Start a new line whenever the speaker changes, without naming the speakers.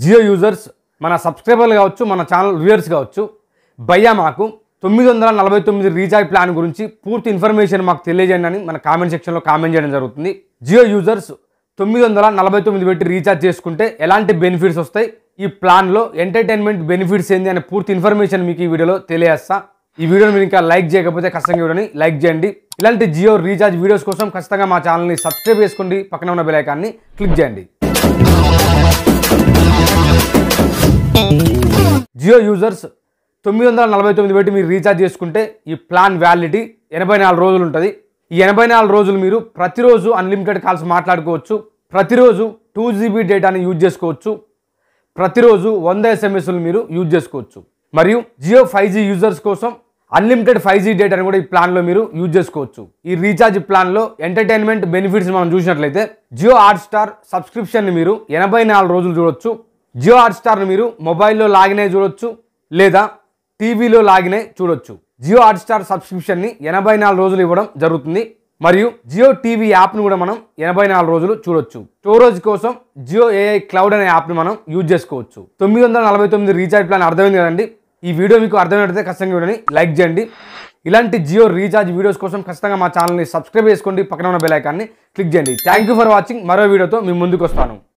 Jio users మన సబ్స్క్రైబర్లు కావచ్చు, మన ఛానల్ వ్యూయర్స్ కావచ్చు, భయ్యా మాకు 949 రీఛార్జ్ ప్లాన్ గురించి పూర్తి ఇన్ఫర్మేషన్ మాకు తెలియజేయండి అని మన కామెంట్ సెక్షన్లో కామెంట్ చేయడం జరుగుతుంది. జియో యూజర్స్ 949 పెట్టి రీఛార్జ్ చేసుకుంటే ఎలాంటి బెనిఫిట్స్ వస్తాయి, ఈ ప్లాన్లో ఎంటర్టైన్మెంట్ బెనిఫిట్స్ ఏంది అనే పూర్తి ఇన్ఫర్మేషన్ మీకు ఈ వీడియోలో తెలియజేస్తా. ఈ వీడియోని మీరు ఇంకా లైక్ చేయకపోతే ఖచ్చితంగా వీడియోని లైక్ చేయండి. ఇలాంటి జియో రీఛార్జ్ వీడియోస్ కోసం ఖచ్చితంగా మా ఛానల్ని సబ్స్క్రైబ్ చేసుకోండి, పక్కన ఉన్న బెల్ ఐకాన్ని క్లిక్ చేయండి. జియో యూజర్స్ 949 పెట్టి మీరు రీఛార్జ్ చేసుకుంటే ఈ ప్లాన్ వ్యాలిడిటీ 84 రోజులు ఉంటుంది. ఈ 84 రోజులు మీరు ప్రతిరోజు అన్లిమిటెడ్ కాల్స్ మాట్లాడుకోవచ్చు, ప్రతిరోజు 2 GB డేటాని యూజ్ చేసుకోవచ్చు, ప్రతిరోజు 100 SMS మీరు యూజ్ చేసుకోవచ్చు. మరియు జియో 5G యూజర్స్ కోసం అన్లిమిటెడ్ 5G డేటాని కూడా ఈ ప్లాన్లో మీరు యూజ్ చేసుకోవచ్చు. ఈ రీఛార్జ్ ప్లాన్లో ఎంటర్టైన్మెంట్ బెనిఫిట్స్ మనం చూసినట్లయితే జియో హాట్స్టార్ సబ్స్క్రిప్షన్ని మీరు 84 రోజులు చూడొచ్చు. జియో హాట్స్టార్ని మీరు మొబైల్లో లాగిన్ అయి చూడొచ్చు, లేదా టీవీలో లాగిన్ అయి చూడొచ్చు. జియో హాట్స్టార్ సబ్స్క్రిప్షన్ని 84 రోజులు ఇవ్వడం జరుగుతుంది. మరియు జియో టీవీ యాప్ను కూడా మనం 84 రోజులు చూడొచ్చు. స్టోరేజ్ కోసం జియో ఏఐ క్లౌడ్ అనే యాప్ని మనం యూజ్ చేసుకోవచ్చు. 949 రీఛార్జ్ ప్లాన్ అర్థమైంది కదండి. ఈ వీడియో మీకు అర్థమైనట్లయితే ఖచ్చితంగా వీడియోని లైక్ చేయండి. ఇలాంటి జియో రీఛార్జ్ వీడియోస్ కోసం ఖచ్చితంగా మా ఛానల్ని సబ్స్క్రైబ్ చేసుకోండి, పక్కన ఉన్న బెల్ ఐకాన్ని క్లిక్ చేయండి. Thank you for watching. మరో వీడియోతో మీ ముందుకు వస్తాను.